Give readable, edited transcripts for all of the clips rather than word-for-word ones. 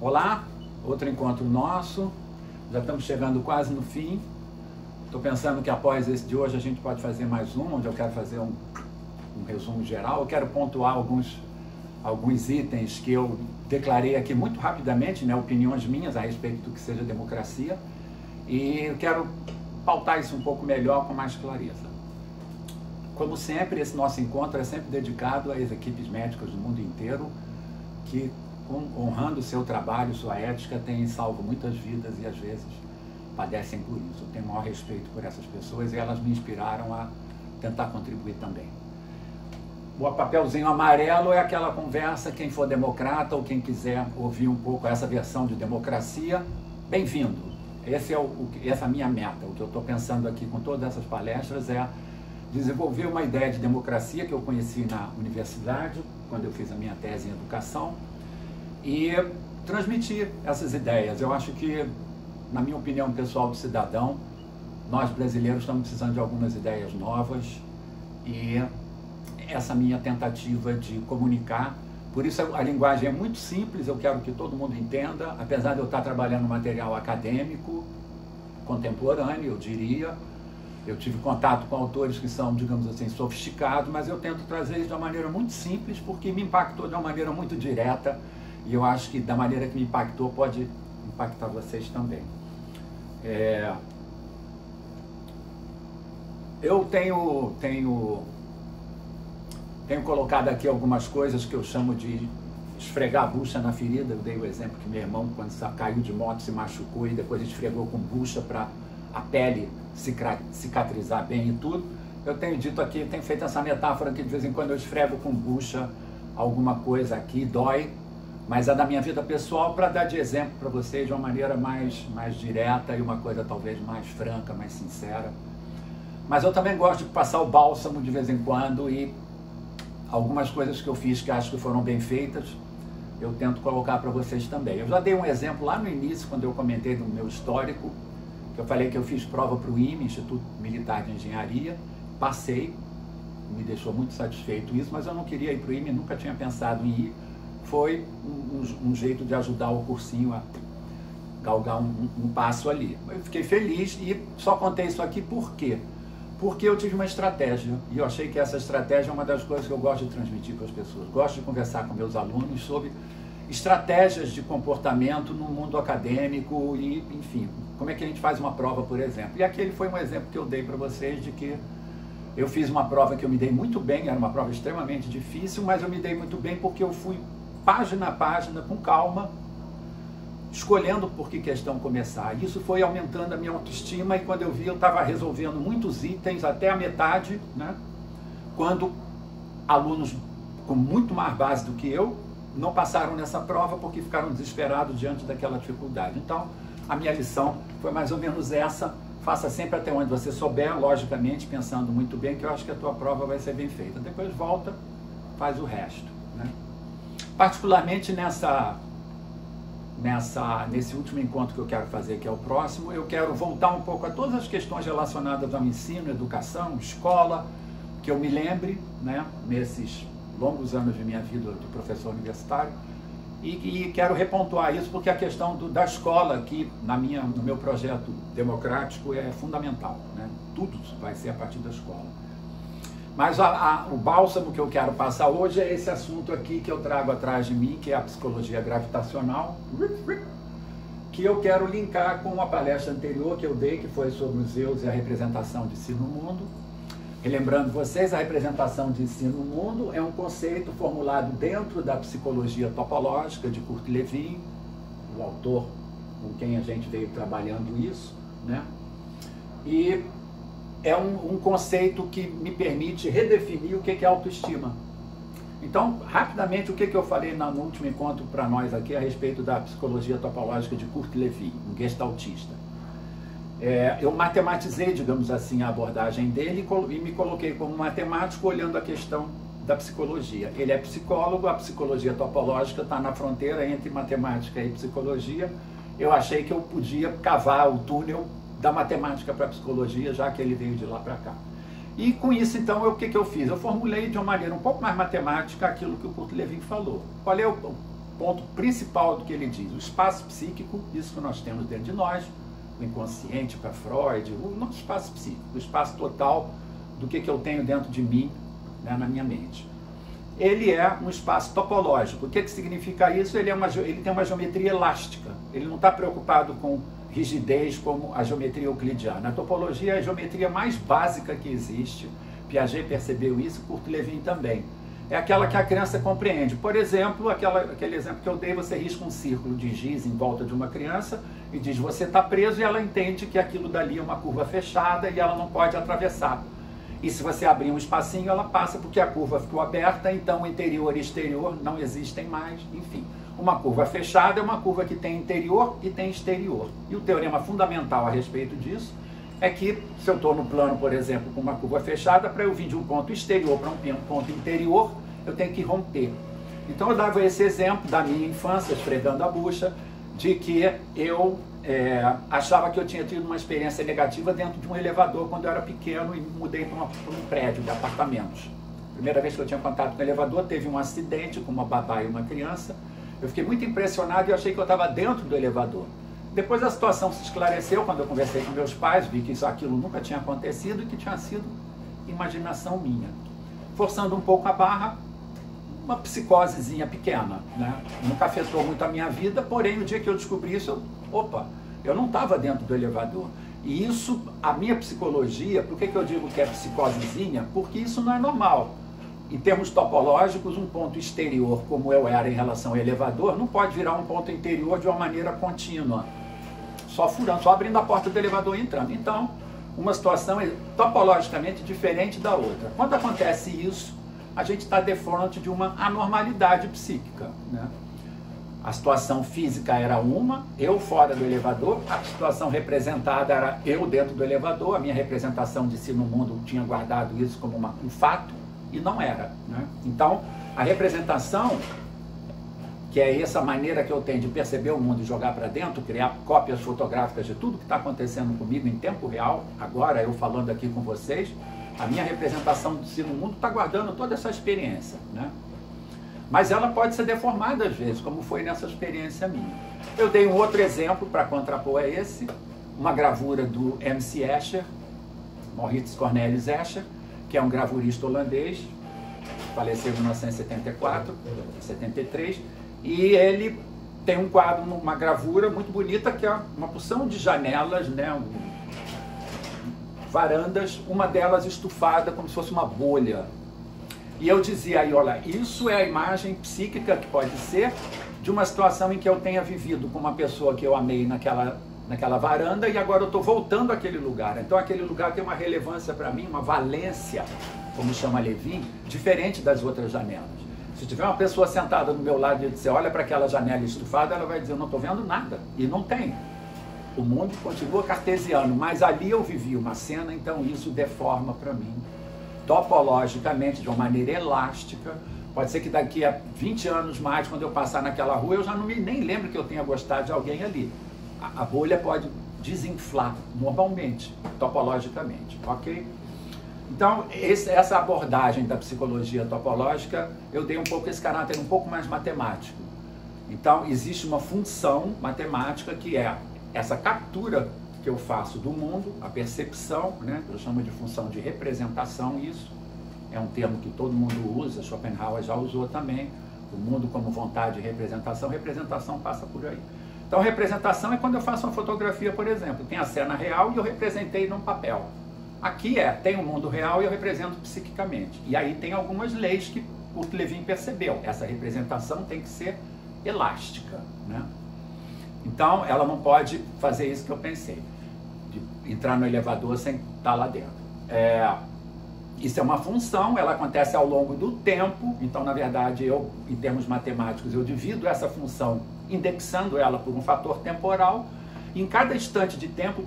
Olá, outro encontro nosso, já estamos chegando quase no fim. Estou pensando que após esse de hoje a gente pode fazer mais um, onde eu quero fazer um resumo geral. Eu quero pontuar alguns itens que eu declarei aqui muito rapidamente, né, opiniões minhas a respeito do que seja democracia, e eu quero pautar isso um pouco melhor, com mais clareza. Como sempre, esse nosso encontro é sempre dedicado às equipes médicas do mundo inteiro, que, honrando o seu trabalho, sua ética, têm salvo muitas vidas e às vezes padecem por isso. Eu tenho o maior respeito por essas pessoas e elas me inspiraram a tentar contribuir também. O papelzinho amarelo é aquela conversa, quem for democrata ou quem quiser ouvir um pouco essa versão de democracia, bem-vindo. Essa é a minha meta. O que eu estou pensando aqui com todas essas palestras é desenvolver uma ideia de democracia que eu conheci na universidade, quando eu fiz a minha tese em educação, e transmitir essas ideias. Eu acho que, na minha opinião pessoal de cidadão, nós brasileiros estamos precisando de algumas ideias novas e essa minha tentativa de comunicar. Por isso a linguagem é muito simples, eu quero que todo mundo entenda, apesar de eu estar trabalhando material acadêmico, contemporâneo, eu diria. Eu tive contato com autores que são, digamos assim, sofisticados, mas eu tento trazer isso de uma maneira muito simples, porque me impactou de uma maneira muito direta, e eu acho que da maneira que me impactou pode impactar vocês também. Eu tenho colocado aqui algumas coisas que eu chamo de esfregar a bucha na ferida. Eu dei o exemplo que meu irmão, quando caiu de moto, se machucou e depois esfregou com bucha para a pele cicatrizar bem e tudo. Eu tenho dito aqui, tenho feito essa metáfora que de vez em quando eu esfrego com bucha alguma coisa aqui, dói, mas é da minha vida pessoal, para dar de exemplo para vocês de uma maneira mais direta e uma coisa talvez mais franca, mais sincera. Mas eu também gosto de passar o bálsamo de vez em quando, e algumas coisas que eu fiz que acho que foram bem feitas, eu tento colocar para vocês também. Eu já dei um exemplo lá no início, quando eu comentei do meu histórico, que eu falei que eu fiz prova para o IME, Instituto Militar de Engenharia, passei, me deixou muito satisfeito isso, mas eu não queria ir para o IME, nunca tinha pensado em ir. Foi um jeito de ajudar o cursinho a galgar um passo ali. Eu fiquei feliz e só contei isso aqui por quê? Porque eu tive uma estratégia, e eu achei que essa estratégia é uma das coisas que eu gosto de transmitir para as pessoas. Gosto de conversar com meus alunos sobre estratégias de comportamento no mundo acadêmico e, enfim, como é que a gente faz uma prova, por exemplo. E aquele foi um exemplo que eu dei para vocês de que eu fiz uma prova que eu me dei muito bem, era uma prova extremamente difícil, mas eu me dei muito bem porque eu fui página a página, com calma, escolhendo por que questão começar. Isso foi aumentando a minha autoestima, e quando eu vi, eu estava resolvendo muitos itens, até a metade, né? Quando alunos com muito mais base do que eu não passaram nessa prova porque ficaram desesperados diante daquela dificuldade. Então, a minha lição foi mais ou menos essa: faça sempre até onde você souber, logicamente, pensando muito bem, que eu acho que a tua prova vai ser bem feita. Depois volta, faz o resto, né? Particularmente nesse último encontro que eu quero fazer, que é o próximo, eu quero voltar um pouco a todas as questões relacionadas ao ensino, educação, escola, que eu me lembre, né, nesses longos anos de minha vida de professor universitário, e quero repontuar isso porque a questão da escola aqui, no meu projeto democrático, é fundamental, né? Tudo vai ser a partir da escola. Mas o bálsamo que eu quero passar hoje é esse assunto aqui que eu trago atrás de mim, que é a psicologia gravitacional, que eu quero linkar com uma palestra anterior que eu dei, que foi sobre os eus e a representação de si no mundo. Relembrando vocês, a representação de si no mundo é um conceito formulado dentro da psicologia topológica de Kurt Lewin, o autor com quem a gente veio trabalhando isso, né? E é um conceito que me permite redefinir o que é autoestima. Então, rapidamente, o que eu falei no último encontro para nós aqui a respeito da psicologia topológica de Kurt Lewin, um gestaltista. Eu matematizei, digamos assim, a abordagem dele e me coloquei como matemático olhando a questão da psicologia. Ele é psicólogo, a psicologia topológica está na fronteira entre matemática e psicologia. Eu achei que eu podia cavar o túnel da matemática para a psicologia, já que ele veio de lá para cá. E com isso, então, o que eu fiz? Eu formulei de uma maneira um pouco mais matemática aquilo que o Kurt Lewin falou. Qual é ponto principal do que ele diz. O espaço psíquico, isso que nós temos dentro de nós, o inconsciente para Freud, o nosso espaço psíquico, o espaço total do que eu tenho dentro de mim, né, na minha mente. Ele é um espaço topológico. O que significa isso? Ele tem uma geometria elástica. Ele não está preocupado com rigidez como a geometria euclidiana. A topologia é a geometria mais básica que existe. Piaget percebeu isso, Kurt Lewin também. É aquela que a criança compreende. Por exemplo, aquele exemplo que eu dei, você risca um círculo de giz em volta de uma criança e diz, você está preso, e ela entende que aquilo dali é uma curva fechada e ela não pode atravessar. E se você abrir um espacinho, ela passa porque a curva ficou aberta, então interior e exterior não existem mais, enfim. Uma curva fechada é uma curva que tem interior e tem exterior. E o teorema fundamental a respeito disso é que, se eu estou no plano, por exemplo, com uma curva fechada, para eu vir de um ponto exterior para um ponto interior, eu tenho que romper. Então eu dava esse exemplo da minha infância, esfregando a bucha, de que eu achava que eu tinha tido uma experiência negativa dentro de um elevador quando eu era pequeno e mudei para um prédio de apartamentos. Primeira vez que eu tinha contato com o elevador, teve um acidente com uma babá e uma criança. Eu fiquei muito impressionado e achei que eu estava dentro do elevador. Depois a situação se esclareceu quando eu conversei com meus pais, vi que aquilo nunca tinha acontecido e que tinha sido imaginação minha. Forçando um pouco a barra, uma psicosezinha pequena, né? Nunca afetou muito a minha vida, porém o dia que eu descobri isso, eu não estava dentro do elevador. E isso, a minha psicologia, por que eu digo que é psicosezinha? Porque isso não é normal. Em termos topológicos, um ponto exterior, como eu era em relação ao elevador, não pode virar um ponto interior de uma maneira contínua, só furando, só abrindo a porta do elevador e entrando. Então, uma situação é topologicamente diferente da outra. Quando acontece isso, a gente está de frente de uma anormalidade psíquica, né? A situação física era uma, eu fora do elevador, a situação representada era eu dentro do elevador, a minha representação de si no mundo tinha guardado isso como um fato, e não era, né? Então, a representação, que é essa maneira que eu tenho de perceber o mundo e jogar para dentro, criar cópias fotográficas de tudo que está acontecendo comigo em tempo real, agora eu falando aqui com vocês, a minha representação de si no mundo está guardando toda essa experiência, né? Mas ela pode ser deformada às vezes, como foi nessa experiência minha. Eu dei um outro exemplo para contrapor a esse, uma gravura do M.C. Escher, Maurits Cornelis Escher, que é um gravurista holandês, faleceu em 1974, 73, e ele tem um quadro, uma gravura muito bonita, que é uma porção de janelas, né, varandas, uma delas estufada como se fosse uma bolha. E eu dizia aí, olha, isso é a imagem psíquica que pode ser de uma situação em que eu tenha vivido com uma pessoa que eu amei naquela varanda e agora eu estou voltando àquele lugar. Então aquele lugar tem uma relevância para mim, uma valência, como chama Lewin, diferente das outras janelas. Se tiver uma pessoa sentada do meu lado e disser, olha para aquela janela estufada, ela vai dizer, eu não estou vendo nada. E não tem. O mundo continua cartesiano, mas ali eu vivi uma cena, então isso deforma para mim, topologicamente, de uma maneira elástica. Pode ser que daqui a 20 anos mais, quando eu passar naquela rua, eu já nem lembro que eu tenha gostado de alguém ali. A bolha pode desinflar normalmente, topologicamente, ok? Então, essa abordagem da psicologia topológica, eu dei um pouco esse caráter um pouco mais matemático. Então, existe uma função matemática que é essa captura que eu faço do mundo, a percepção, né? Eu chamo de função de representação, isso é um termo que todo mundo usa, Schopenhauer já usou também, o mundo como vontade de representação, representação passa por aí. Então, representação é quando eu faço uma fotografia, por exemplo, tem a cena real e eu representei num papel. Aqui tem o mundo real e eu represento psiquicamente. E aí tem algumas leis que Kurt Lewin percebeu. Essa representação tem que ser elástica, né? Então, ela não pode fazer isso que eu pensei, de entrar no elevador sem estar lá dentro. Isso é uma função, ela acontece ao longo do tempo, então, na verdade, em termos matemáticos, eu divido essa função indexando ela por um fator temporal, e em cada instante de tempo,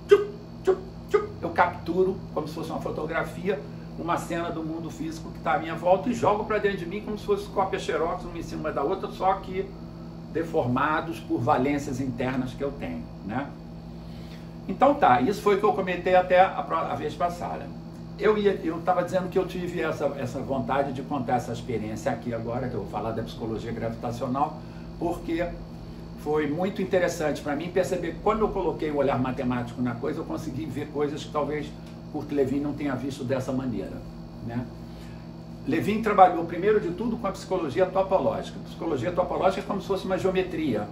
eu capturo, como se fosse uma fotografia, uma cena do mundo físico que está à minha volta e jogo para dentro de mim como se fosse cópia xerox, uma em cima da outra, só que deformados por valências internas que eu tenho, né? Então tá, isso foi o que eu comentei até a vez passada. Eu estava dizendo que eu tive essa vontade de contar essa experiência aqui agora, que eu vou falar da psicologia gravitacional, porque foi muito interessante para mim perceber que quando eu coloquei o olhar matemático na coisa, eu consegui ver coisas que talvez Kurt Lewin não tenha visto dessa maneira, né? Lewin trabalhou, primeiro de tudo, com a psicologia topológica. A psicologia topológica é como se fosse uma geometria.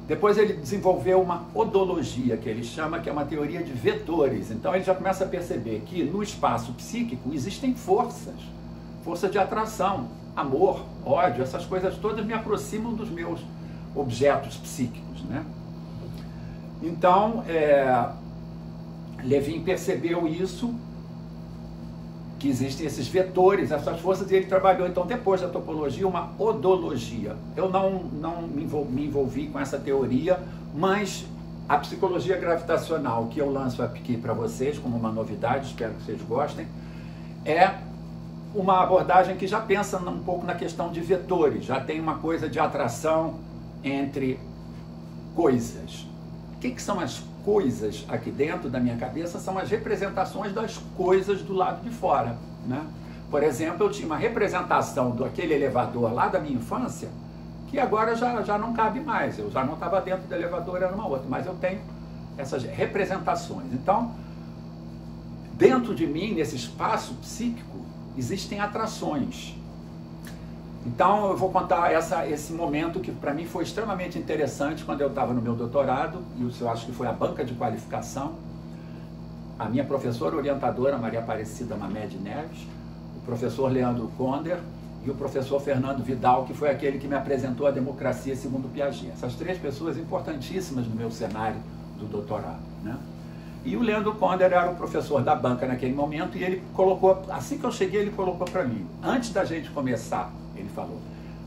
Depois ele desenvolveu uma odologia, que ele chama, que é uma teoria de vetores. Então ele já começa a perceber que no espaço psíquico existem forças, força de atração, amor, ódio, essas coisas todas me aproximam dos meus objetos psíquicos, né? Então, Lewin percebeu isso, que existem esses vetores, essas forças, e ele trabalhou, então, depois da topologia, uma odologia. Eu não me envolvi com essa teoria, mas a psicologia gravitacional, que eu lanço aqui para vocês, como uma novidade, espero que vocês gostem, é uma abordagem que já pensa um pouco na questão de vetores, já tem uma coisa de atração entre coisas. O que são as coisas aqui dentro da minha cabeça? São as representações das coisas do lado de fora, né? Por exemplo, eu tinha uma representação daquele elevador lá da minha infância, que agora já não cabe mais, eu já não estava dentro do elevador, era uma outra, mas eu tenho essas representações. Então, dentro de mim, nesse espaço psíquico, existem atrações. Então eu vou contar esse momento que para mim foi extremamente interessante quando eu estava no meu doutorado, e eu acho que foi a banca de qualificação. A minha professora orientadora, Maria Aparecida Mamed Neves, o professor Leandro Conder e o professor Fernando Vidal, que foi aquele que me apresentou a democracia segundo Piaget. Essas três pessoas importantíssimas no meu cenário do doutorado, né? E o Leandro Conder era o professor da banca naquele momento, e ele colocou, assim que eu cheguei, ele colocou para mim, antes da gente começar, ele falou: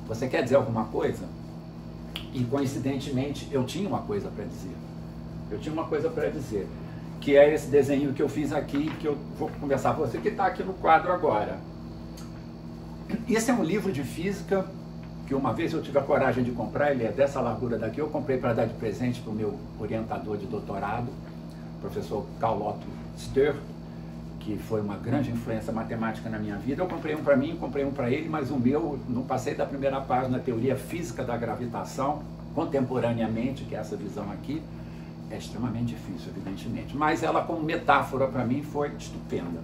você quer dizer alguma coisa? E coincidentemente eu tinha uma coisa para dizer. Eu tinha uma coisa para dizer, que é esse desenho que eu fiz aqui, que eu vou conversar com você, que está aqui no quadro agora. Esse é um livro de física que uma vez eu tive a coragem de comprar, ele é dessa largura daqui, eu comprei para dar de presente para o meu orientador de doutorado, professor Carl Otto Stör, que foi uma grande influência matemática na minha vida. Eu comprei um para mim, comprei um para ele, mas o meu, não passei da primeira página, teoria física da gravitação, contemporaneamente, que é essa visão aqui, é extremamente difícil, evidentemente, mas ela como metáfora para mim foi estupenda.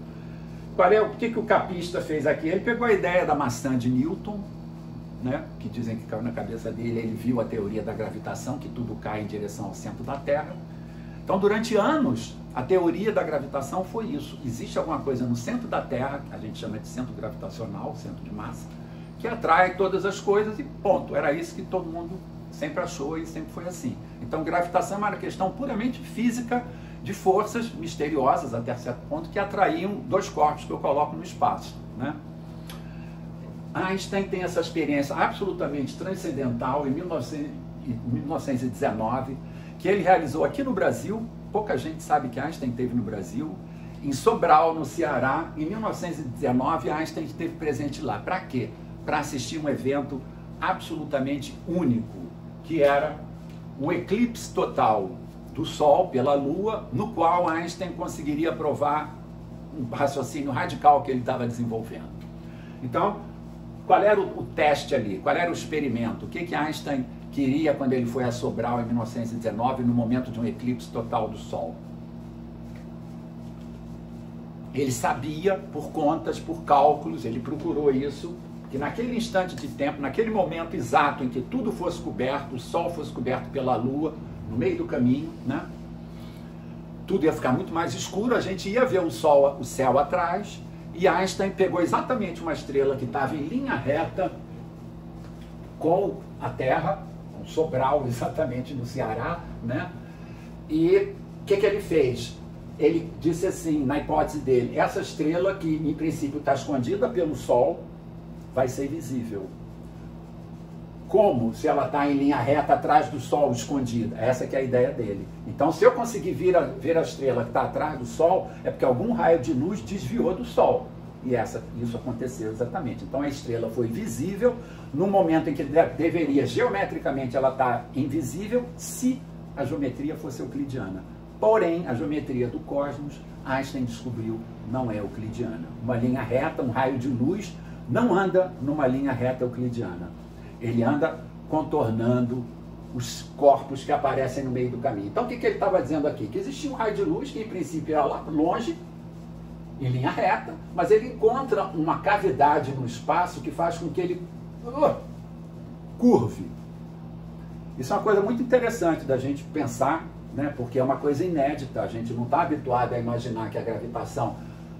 O que o capista fez aqui? Ele pegou a ideia da maçã de Newton, né, que dizem que caiu na cabeça dele, ele viu a teoria da gravitação, que tudo cai em direção ao centro da Terra. Então, durante anos, a teoria da gravitação foi isso. Existe alguma coisa no centro da Terra, a gente chama de centro gravitacional, centro de massa, que atrai todas as coisas e ponto. Era isso que todo mundo sempre achou e sempre foi assim. Então, gravitação é uma questão puramente física de forças misteriosas, até certo ponto, que atraíam dois corpos que eu coloco no espaço, né? Einstein tem essa experiência absolutamente transcendental em 1919, que ele realizou aqui no Brasil. Pouca gente sabe que Einstein esteve no Brasil, em Sobral, no Ceará. Em 1919, Einstein esteve presente lá. Para quê? Para assistir um evento absolutamente único, que era um eclipse total do Sol pela Lua, no qual Einstein conseguiria provar um raciocínio radical que ele estava desenvolvendo. Então, qual era o teste ali? Qual era o experimento? O que Einstein queria quando ele foi a Sobral em 1919, no momento de um eclipse total do Sol? Ele sabia, por contas, por cálculos, ele procurou isso, que naquele instante de tempo, naquele momento exato em que tudo fosse coberto, o Sol fosse coberto pela Lua, no meio do caminho, né? Tudo ia ficar muito mais escuro, a gente ia ver o Sol, o céu atrás, e Einstein pegou exatamente uma estrela que estava em linha reta com a Terra, com Sobral, exatamente no Ceará, né? E o que ele fez? Ele disse assim, na hipótese dele, essa estrela que em princípio está escondida pelo Sol, vai ser visível. Como? Se ela está em linha reta atrás do Sol, escondida. Essa que é a ideia dele. Então, se eu conseguir ver a estrela que está atrás do Sol, é porque algum raio de luz desviou do Sol. E isso aconteceu exatamente. Então, a estrela foi visível no momento em que deveria, geometricamente, ela estar invisível, se a geometria fosse euclidiana. Porém, a geometria do cosmos, Einstein descobriu, não é euclidiana. Uma linha reta, um raio de luz, não anda numa linha reta euclidiana. Ele anda contornando os corpos que aparecem no meio do caminho. Então o que ele estava dizendo aqui? Que existia um raio de luz que em princípio era lá longe, em linha reta, mas ele encontra uma cavidade no espaço que faz com que ele curve. Isso é uma coisa muito interessante da gente pensar, né? Porque é uma coisa inédita, a gente não está habituado a imaginar que a gravitação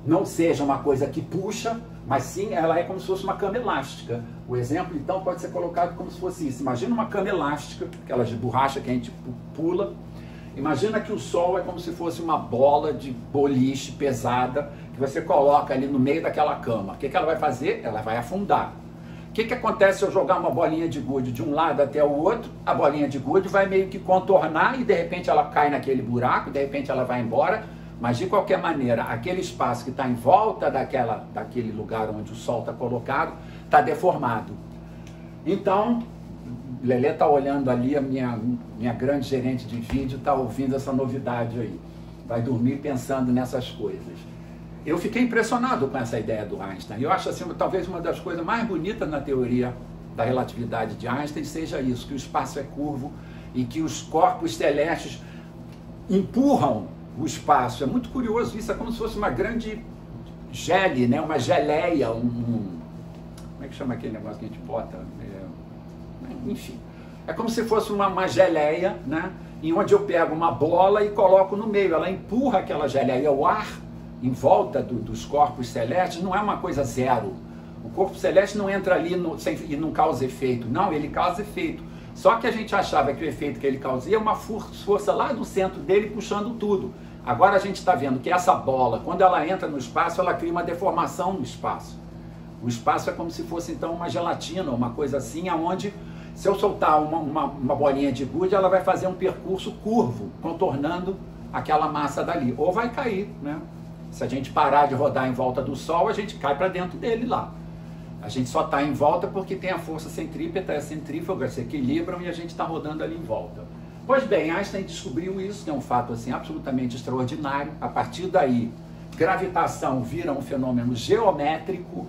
não seja uma coisa que puxa, mas sim ela é como se fosse uma cama elástica. O exemplo então pode ser colocado como se fosse isso. Imagina uma cama elástica, aquelas de borracha que a gente pula. Imagina que o Sol é como se fosse uma bola de boliche pesada que você coloca ali no meio daquela cama. O que ela vai fazer? Ela vai afundar. O que acontece se eu jogar uma bolinha de gude de um lado até o outro? A bolinha de gude vai meio que contornar e de repente ela cai naquele buraco, de repente ela vai embora, mas de qualquer maneira, aquele espaço que está em volta daquele lugar onde o Sol está colocado, está deformado. Então, Lelê está olhando ali, a minha grande gerente de vídeo está ouvindo essa novidade aí. Vai dormir pensando nessas coisas. Eu fiquei impressionado com essa ideia do Einstein. Eu acho assim, talvez uma das coisas mais bonitas na teoria da relatividade de Einstein seja isso, que o espaço é curvo e que os corpos celestes empurram o espaço. É muito curioso isso, é como se fosse uma grande gele, né? Uma geleia, como é que chama aquele negócio que a gente bota? Enfim, é como se fosse uma geleia, né? Em onde eu pego uma bola e coloco no meio, ela empurra aquela geleia, o ar em volta dos corpos celestes não é uma coisa zero. O corpo celeste não entra ali e não causa efeito. Não, ele causa efeito. Só que a gente achava que o efeito que ele causava é uma força lá do centro dele puxando tudo. Agora a gente está vendo que essa bola, quando ela entra no espaço, ela cria uma deformação no espaço. O espaço é como se fosse então uma gelatina, uma coisa assim, aonde se eu soltar uma bolinha de gude, ela vai fazer um percurso curvo, contornando aquela massa dali. Ou vai cair, né? Se a gente parar de rodar em volta do Sol, a gente cai para dentro dele lá. A gente só está em volta porque tem a força centrípeta e a centrífuga se equilibram e a gente está rodando ali em volta. Pois bem, Einstein descobriu isso, que é um fato assim, absolutamente extraordinário. A partir daí, gravitação vira um fenômeno geométrico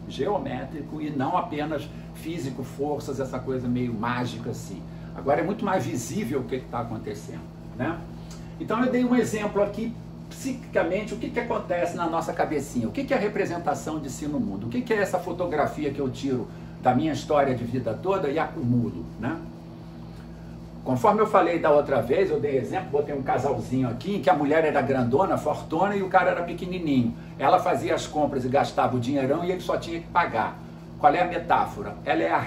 e não apenas físico, forças, essa coisa meio mágica assim. Agora é muito mais visível o que está acontecendo, né? Então eu dei um exemplo aqui. Psiquicamente, o que acontece na nossa cabecinha? O que é a representação de si no mundo? O que é essa fotografia que eu tiro da minha história de vida toda e acumulo, né? Conforme eu falei da outra vez, eu dei exemplo, botei um casalzinho aqui, em que a mulher era grandona, fortuna, e o cara era pequenininho. Ela fazia as compras e gastava o dinheirão e ele só tinha que pagar. Qual é a metáfora? Ela é a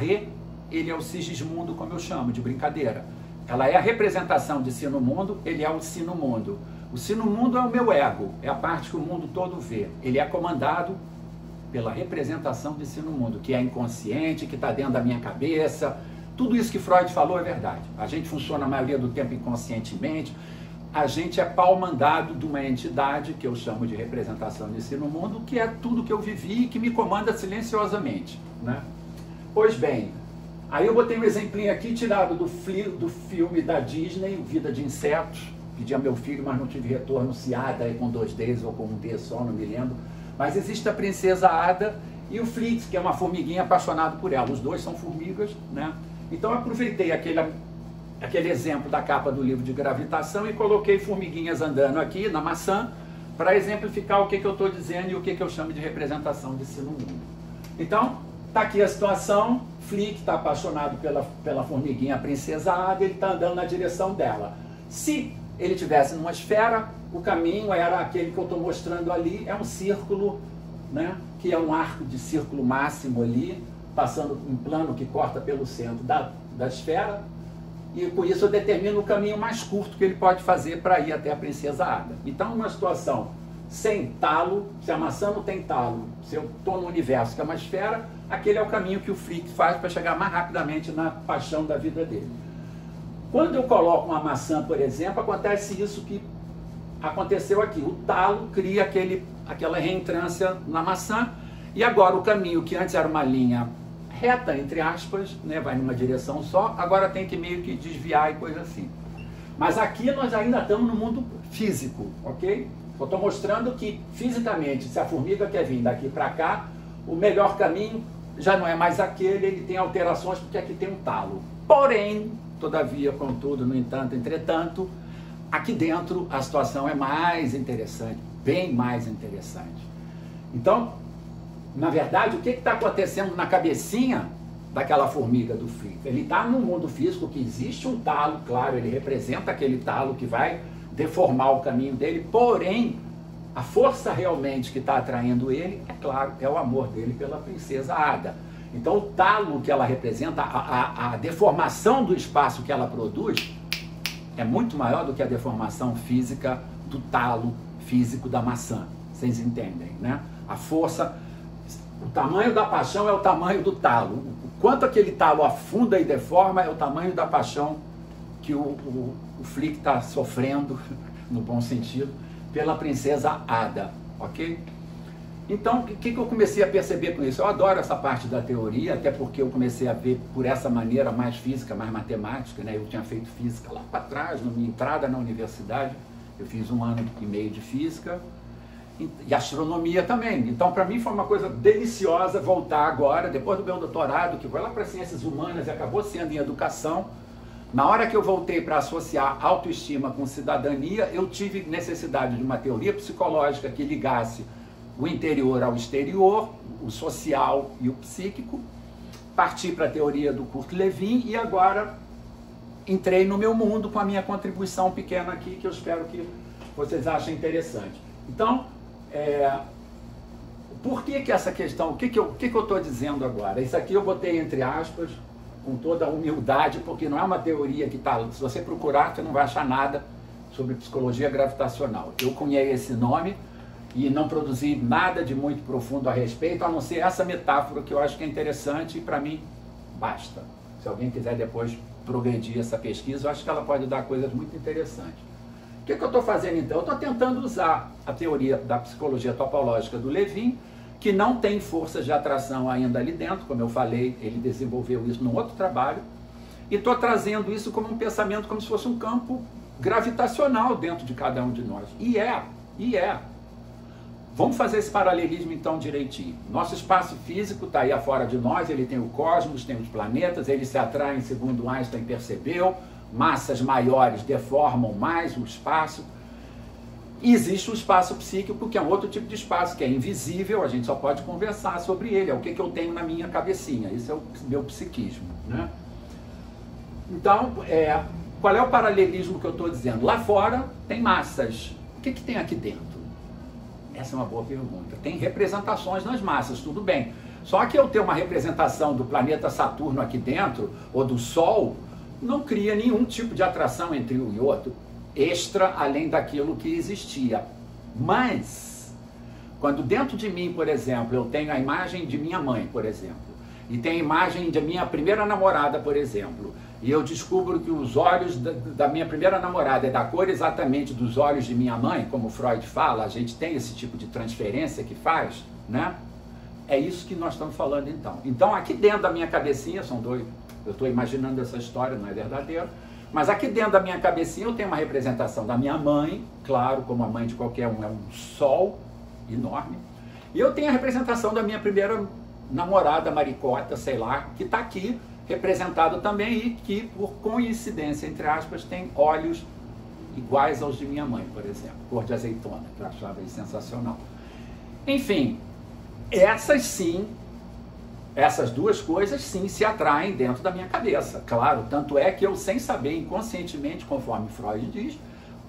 ele é o Sigismundo, como eu chamo, de brincadeira. Ela é a representação de si no mundo, ele é o si no mundo. O si no mundo é o meu ego, é a parte que o mundo todo vê. Ele é comandado pela representação de si no mundo, que é inconsciente, que está dentro da minha cabeça. Tudo isso que Freud falou é verdade. A gente funciona a maioria do tempo inconscientemente. A gente é pau-mandado de uma entidade, que eu chamo de representação de si no mundo, que é tudo que eu vivi e que me comanda silenciosamente, né? Pois bem, aí eu botei um exemplinho aqui tirado do filme da Disney, Vida de Insetos. Pedi a meu filho, mas não tive retorno se Ada é com 2 Ds ou com 1 D só, não me lembro. Mas existe a princesa Ada e o Flix, que é uma formiguinha apaixonado por ela. Os dois são formigas, né? Então eu aproveitei aquele exemplo da capa do livro de gravitação e coloquei formiguinhas andando aqui na maçã para exemplificar o que eu estou dizendo e o que eu chamo de representação de si no mundo. Então, está aqui a situação. Flick está apaixonado pela formiguinha, a princesa Ada, ele está andando na direção dela. Se ele estivesse numa esfera, o caminho era aquele que eu estou mostrando ali, é um círculo, né, que é um arco de círculo máximo ali, passando um plano que corta pelo centro da esfera, e por isso eu determino o caminho mais curto que ele pode fazer para ir até a princesa Ada. Então, uma situação sem talo, se a maçã não tem talo, se eu estou no universo que é uma esfera, aquele é o caminho que o Flick faz para chegar mais rapidamente na paixão da vida dele. Quando eu coloco uma maçã, por exemplo, acontece isso que aconteceu aqui. O talo cria aquela reentrância na maçã e agora o caminho que antes era uma linha reta, entre aspas, né, vai numa direção só, agora tem que meio que desviar e coisa assim. Mas aqui nós ainda estamos no mundo físico, ok? Eu estou mostrando que fisicamente, se a formiga quer vir daqui para cá, o melhor caminho já não é mais aquele, ele tem alterações porque aqui tem um talo. Porém, todavia, contudo, no entanto, entretanto, aqui dentro a situação é mais interessante, bem mais interessante. Então, na verdade, o que está acontecendo na cabecinha daquela formiga do Flick? Ele está no mundo físico que existe um talo, claro, ele representa aquele talo que vai deformar o caminho dele, porém, a força realmente que está atraindo ele, é claro, é o amor dele pela princesa Ada. Então, o talo que ela representa, a deformação do espaço que ela produz, é muito maior do que a deformação física do talo físico da maçã. Vocês entendem, né? A força, o tamanho da paixão é o tamanho do talo. O quanto aquele talo afunda e deforma é o tamanho da paixão que o Flick está sofrendo, no bom sentido, pela princesa Ada, ok? Então, o que eu comecei a perceber com isso? Eu adoro essa parte da teoria, até porque eu comecei a ver por essa maneira mais física, mais matemática, né? Eu tinha feito física lá para trás, na minha entrada na universidade, eu fiz 1 ano e meio de física, e astronomia também. Então, para mim foi uma coisa deliciosa voltar agora, depois do meu doutorado, que foi lá para ciências humanas e acabou sendo em educação. Na hora que eu voltei para associar autoestima com cidadania, eu tive necessidade de uma teoria psicológica que ligasse o interior ao exterior, o social e o psíquico. Parti para a teoria do Kurt Lewin e agora entrei no meu mundo com a minha contribuição pequena aqui, que eu espero que vocês achem interessante. Então, por que essa questão, o que eu estou dizendo agora? Isso aqui eu botei entre aspas, com toda a humildade, porque não é uma teoria que está, se você procurar, você não vai achar nada sobre psicologia gravitacional. Eu cunhei esse nome e não produzi nada de muito profundo a respeito, a não ser essa metáfora que eu acho que é interessante e para mim basta. Se alguém quiser depois progredir essa pesquisa, eu acho que ela pode dar coisas muito interessantes. O que eu estou fazendo então? Eu estou tentando usar a teoria da psicologia topológica do Lewin, que não tem forças de atração ainda ali dentro, como eu falei, ele desenvolveu isso num outro trabalho, e estou trazendo isso como um pensamento, como se fosse um campo gravitacional dentro de cada um de nós. E é. Vamos fazer esse paralelismo então direitinho. Nosso espaço físico está aí afora de nós, ele tem o cosmos, tem os planetas, eles se atraem, segundo Einstein percebeu, massas maiores deformam mais o espaço. E existe o espaço psíquico, que é um outro tipo de espaço, que é invisível, a gente só pode conversar sobre ele, é o que eu tenho na minha cabecinha, esse é o meu psiquismo, né? Então, qual é o paralelismo que eu estou dizendo? Lá fora tem massas, o que tem aqui dentro? Essa é uma boa pergunta. Tem representações nas massas, tudo bem. Só que eu ter uma representação do planeta Saturno aqui dentro, ou do Sol, não cria nenhum tipo de atração entre um e outro, extra além daquilo que existia. Mas, quando dentro de mim, por exemplo, eu tenho a imagem de minha mãe, por exemplo, e tenho a imagem de minha primeira namorada, por exemplo, e eu descubro que os olhos da minha primeira namorada é da cor exatamente dos olhos de minha mãe, como Freud fala, a gente tem esse tipo de transferência que faz, né? É isso que nós estamos falando então. Então aqui dentro da minha cabecinha, são dois, eu estou imaginando essa história, não é verdadeiro, mas aqui dentro da minha cabecinha eu tenho uma representação da minha mãe, claro, como a mãe de qualquer um, é um sol enorme, e eu tenho a representação da minha primeira namorada, maricota, sei lá, que está aqui, representado também e que, por coincidência, entre aspas, tem olhos iguais aos de minha mãe, por exemplo, cor de azeitona, que eu achava sensacional. Enfim, essas duas coisas sim se atraem dentro da minha cabeça, claro, tanto é que eu, sem saber, inconscientemente, conforme Freud diz,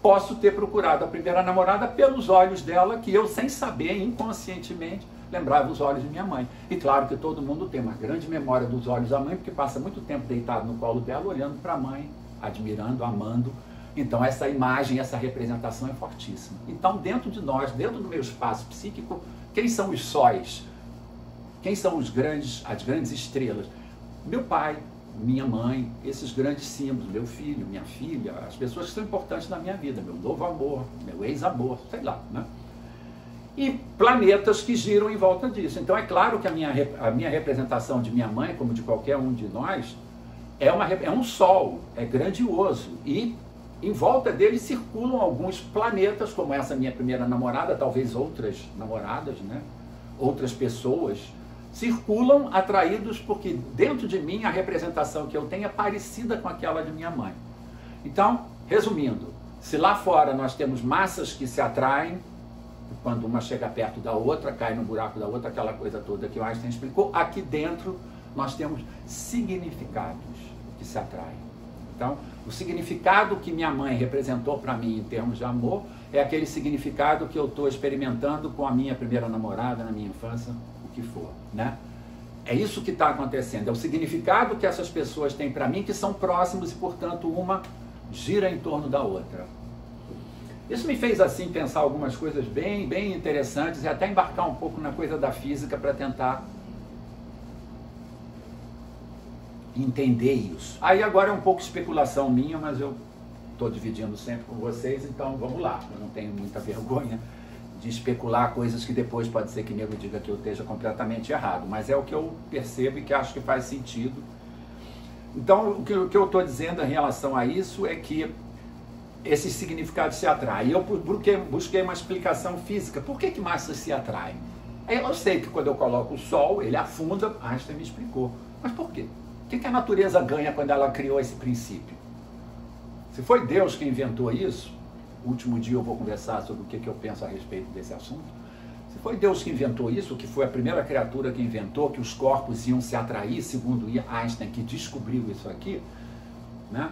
posso ter procurado a primeira namorada pelos olhos dela, que eu, sem saber, inconscientemente, lembrava os olhos de minha mãe. E claro que todo mundo tem uma grande memória dos olhos da mãe, porque passa muito tempo deitado no colo dela, olhando para a mãe, admirando, amando. Então essa imagem, essa representação é fortíssima. Então dentro de nós, dentro do meu espaço psíquico, quem são os sóis? Quem são as grandes estrelas? Meu pai, minha mãe, esses grandes símbolos, meu filho, minha filha, as pessoas que são importantes na minha vida, meu novo amor, meu ex-amor, sei lá, né? E planetas que giram em volta disso. Então é claro que a minha representação de minha mãe, como de qualquer um de nós, é um sol, é grandioso, e em volta dele circulam alguns planetas, como essa minha primeira namorada, talvez outras namoradas, né? Outras pessoas, circulam atraídos porque dentro de mim a representação que eu tenho é parecida com aquela de minha mãe. Então, resumindo, se lá fora nós temos massas que se atraem, quando uma chega perto da outra, cai no buraco da outra, aquela coisa toda que o Einstein explicou, aqui dentro nós temos significados que se atraem. Então, o significado que minha mãe representou para mim em termos de amor é aquele significado que eu estou experimentando com a minha primeira namorada, na minha infância, o que for, né? É isso que está acontecendo, é o significado que essas pessoas têm para mim, que são próximos e, portanto, uma gira em torno da outra. Isso me fez, assim, pensar algumas coisas bem interessantes e até embarcar um pouco na coisa da física para tentar entender isso. Aí agora é um pouco especulação minha, mas eu estou dividindo sempre com vocês, então vamos lá. Eu não tenho muita vergonha de especular coisas que depois pode ser que nego diga que eu esteja completamente errado, mas é o que eu percebo e que acho que faz sentido. Então, o que eu estou dizendo em relação a isso é que esses significados se atraem. E eu busquei uma explicação física. Por que massas se atraem? Eu sei que quando eu coloco o Sol, ele afunda, Einstein me explicou. Mas por quê? O que a natureza ganha quando ela criou esse princípio? Se foi Deus que inventou isso, o último dia eu vou conversar sobre o que eu penso a respeito desse assunto. Se foi Deus que inventou isso, que foi a primeira criatura que inventou que os corpos iam se atrair, segundo Einstein, que descobriu isso aqui, né?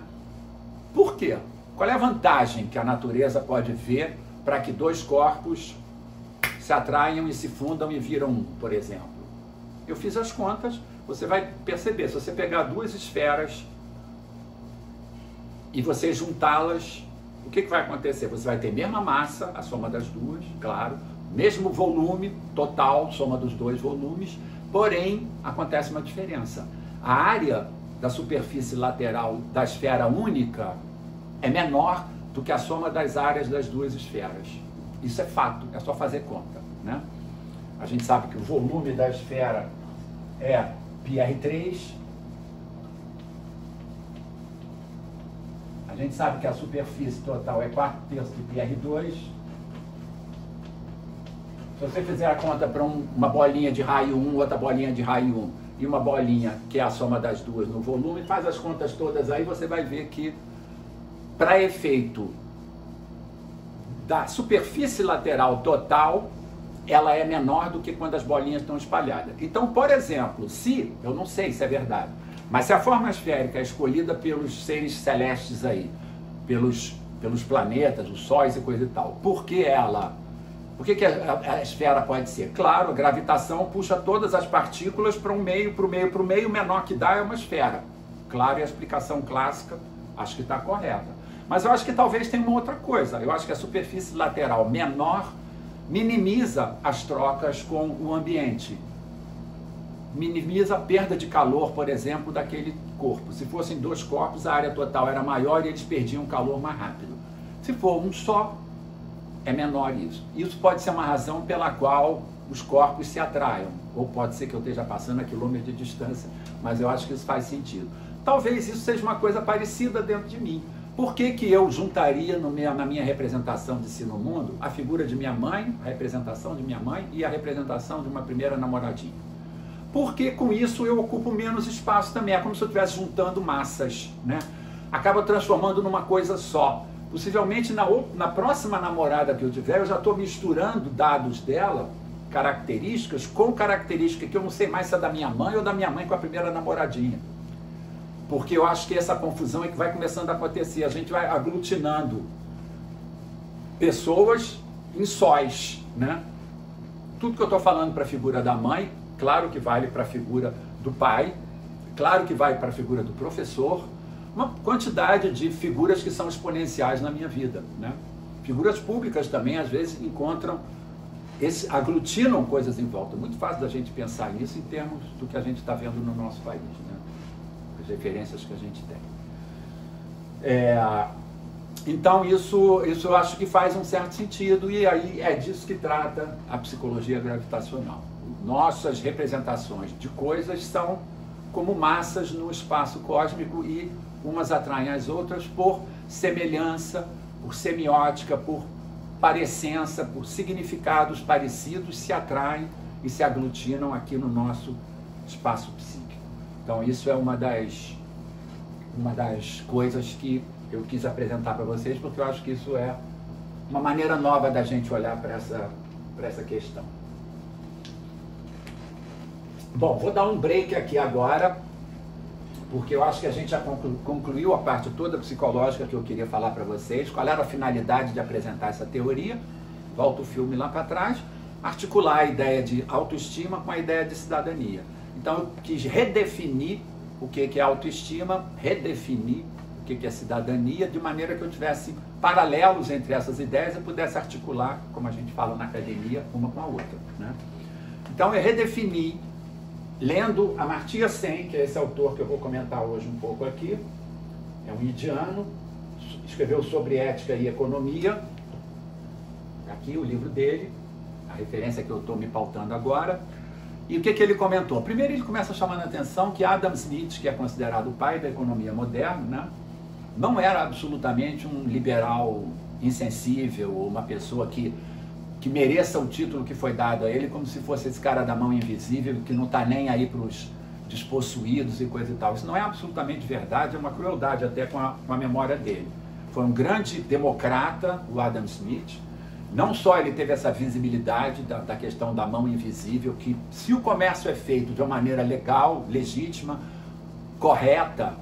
Por quê? Qual é a vantagem que a natureza pode ver para que dois corpos se atraiam e se fundam e viram um, por exemplo? Eu fiz as contas, você vai perceber, se você pegar duas esferas e você juntá-las, o que vai acontecer? Você vai ter a mesma massa, a soma das duas, claro, mesmo volume total, soma dos dois volumes, porém acontece uma diferença. A área da superfície lateral da esfera única é menor do que a soma das áreas das duas esferas. Isso é fato, é só fazer conta, né? A gente sabe que o volume da esfera é πr3, a gente sabe que a superfície total é 4/3 de πr2. Se você fizer a conta para uma bolinha de raio 1, outra bolinha de raio 1 e uma bolinha que é a soma das duas no volume, faz as contas todas aí, você vai ver que para efeito da superfície lateral total, ela é menor do que quando as bolinhas estão espalhadas. Então, por exemplo, se, eu não sei se é verdade, mas se a forma esférica é escolhida pelos seres celestes aí, pelos planetas, os sóis e coisa e tal, por que a esfera pode ser? Claro, a gravitação puxa todas as partículas para um meio, o menor que dá é uma esfera. Claro, e a explicação clássica, acho que está correta. Mas eu acho que talvez tenha uma outra coisa. Eu acho que a superfície lateral menor minimiza as trocas com o ambiente. Minimiza a perda de calor, por exemplo, daquele corpo. Se fossem dois corpos, a área total era maior e eles perdiam calor mais rápido. Se for um só, é menor isso. Isso pode ser uma razão pela qual os corpos se atraiam. Ou pode ser que eu esteja passando a quilômetros de distância, mas eu acho que isso faz sentido. Talvez isso seja uma coisa parecida dentro de mim. Por que eu juntaria na minha representação de si no mundo a figura de minha mãe, a representação de minha mãe e a representação de uma primeira namoradinha? Porque com isso eu ocupo menos espaço também. É como se eu estivesse juntando massas, né? Acaba transformando numa coisa só. Possivelmente na próxima namorada que eu tiver, eu já estou misturando dados dela, características, com características que eu não sei mais se é da minha mãe ou da minha mãe com a primeira namoradinha. Porque eu acho que essa confusão é que vai começando a acontecer. A gente vai aglutinando pessoas em sóis, né? Tudo que eu estou falando para a figura da mãe, claro que vale para a figura do pai, claro que vale para a figura do professor, uma quantidade de figuras que são exponenciais na minha vida, né? Figuras públicas também, às vezes, aglutinam coisas em volta. É muito fácil da gente pensar nisso em termos do que a gente está vendo no nosso país, né? As referências que a gente tem. Então isso eu acho que faz um certo sentido, e aí é disso que trata a psicologia gravitacional. Nossas representações de coisas são como massas no espaço cósmico e umas atraem as outras por semelhança, por semiótica, por parecença, por significados parecidos, se atraem e se aglutinam aqui no nosso espaço psíquico. Então isso é uma das coisas que eu quis apresentar para vocês, porque eu acho que isso é uma maneira nova da gente olhar para essa questão. Bom, vou dar um break aqui agora, porque eu acho que a gente já concluiu a parte toda psicológica que eu queria falar para vocês. Qual era a finalidade de apresentar essa teoria? Volta o filme lá para trás. Articular a ideia de autoestima com a ideia de cidadania. Então eu quis redefinir o que é autoestima, redefinir o que é cidadania, de maneira que eu tivesse paralelos entre essas ideias e pudesse articular, como a gente fala na academia, uma com a outra, né? Então eu redefini, lendo Amartya Sen, que é esse autor que eu vou comentar hoje um pouco aqui, é um indiano, escreveu sobre ética e economia, aqui o livro dele, a referência que eu estou me pautando agora. E o que ele comentou? Primeiro ele começa chamando a atenção que Adam Smith, que é considerado o pai da economia moderna, né, não era absolutamente um liberal insensível, ou uma pessoa que mereça o título que foi dado a ele, como se fosse esse cara da mão invisível, que não está nem aí para os despossuídos e coisa e tal. Isso não é absolutamente verdade, é uma crueldade até com a memória dele. Foi um grande democrata, o Adam Smith. Não só ele teve essa visibilidade da questão da mão invisível, que se o comércio é feito de uma maneira legal, legítima, correta,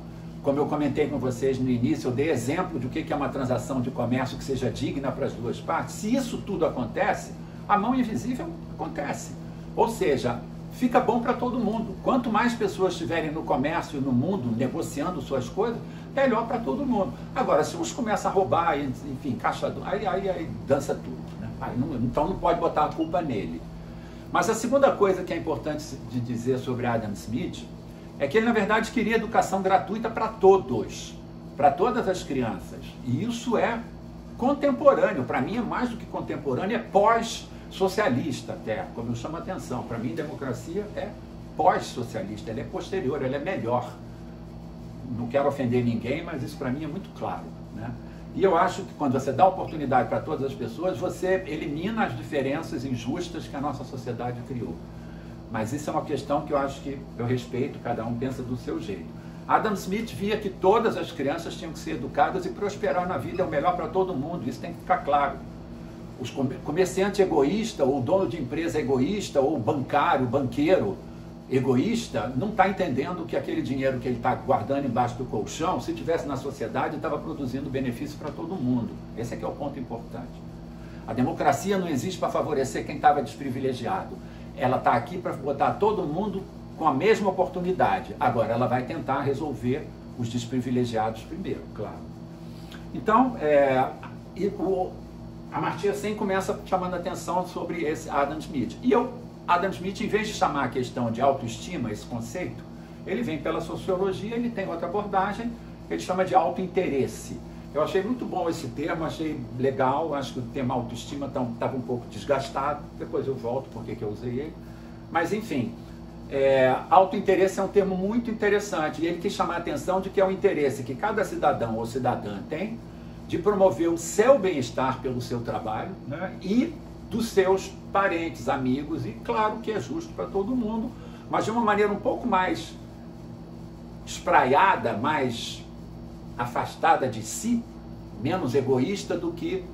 como eu comentei com vocês no início, eu dei exemplo de o que é uma transação de comércio que seja digna para as duas partes. Se isso tudo acontece, a mão invisível acontece. Ou seja, fica bom para todo mundo. Quanto mais pessoas estiverem no comércio e no mundo negociando suas coisas, melhor para todo mundo. Agora, se uns começam a roubar, enfim, caixador, aí dança tudo, né? Então não pode botar a culpa nele. Mas a segunda coisa que é importante de dizer sobre Adam Smith é que ele, na verdade, queria educação gratuita para todos, para todas as crianças. E isso é contemporâneo. Para mim é mais do que contemporâneo, é pós-socialista até, como eu chamo a atenção. Para mim, democracia é pós-socialista, ela é posterior, ela é melhor. Não quero ofender ninguém, mas isso para mim é muito claro, né? E eu acho que quando você dá oportunidade para todas as pessoas, você elimina as diferenças injustas que a nossa sociedade criou. Mas isso é uma questão que eu acho que eu respeito, cada um pensa do seu jeito. Adam Smith via que todas as crianças tinham que ser educadas e prosperar na vida é o melhor para todo mundo, isso tem que ficar claro. Os comerciante egoísta, ou dono de empresa egoísta, ou bancário, banqueiro egoísta, não está entendendo que aquele dinheiro que ele está guardando embaixo do colchão, se tivesse na sociedade, estava produzindo benefício para todo mundo. Esse é que é o ponto importante. A democracia não existe para favorecer quem estava desprivilegiado. Ela está aqui para botar todo mundo com a mesma oportunidade. Agora, ela vai tentar resolver os desprivilegiados primeiro, claro. Então, Amartya Sen começa chamando a atenção sobre esse Adam Smith. E Adam Smith, em vez de chamar a questão de autoestima, esse conceito, ele vem pela sociologia, ele tem outra abordagem, ele chama de autointeresse. Eu achei muito bom esse termo, achei legal, acho que o termo autoestima estava um pouco desgastado, depois eu volto porque que eu usei ele. Mas enfim, autointeresse é um termo muito interessante, e ele quis chamar a atenção de que é um interesse que cada cidadão ou cidadã tem de promover o seu bem-estar pelo seu trabalho, né, e dos seus parentes, amigos, e claro que é justo para todo mundo, mas de uma maneira um pouco mais espraiada, mais afastada de si, menos egoísta do que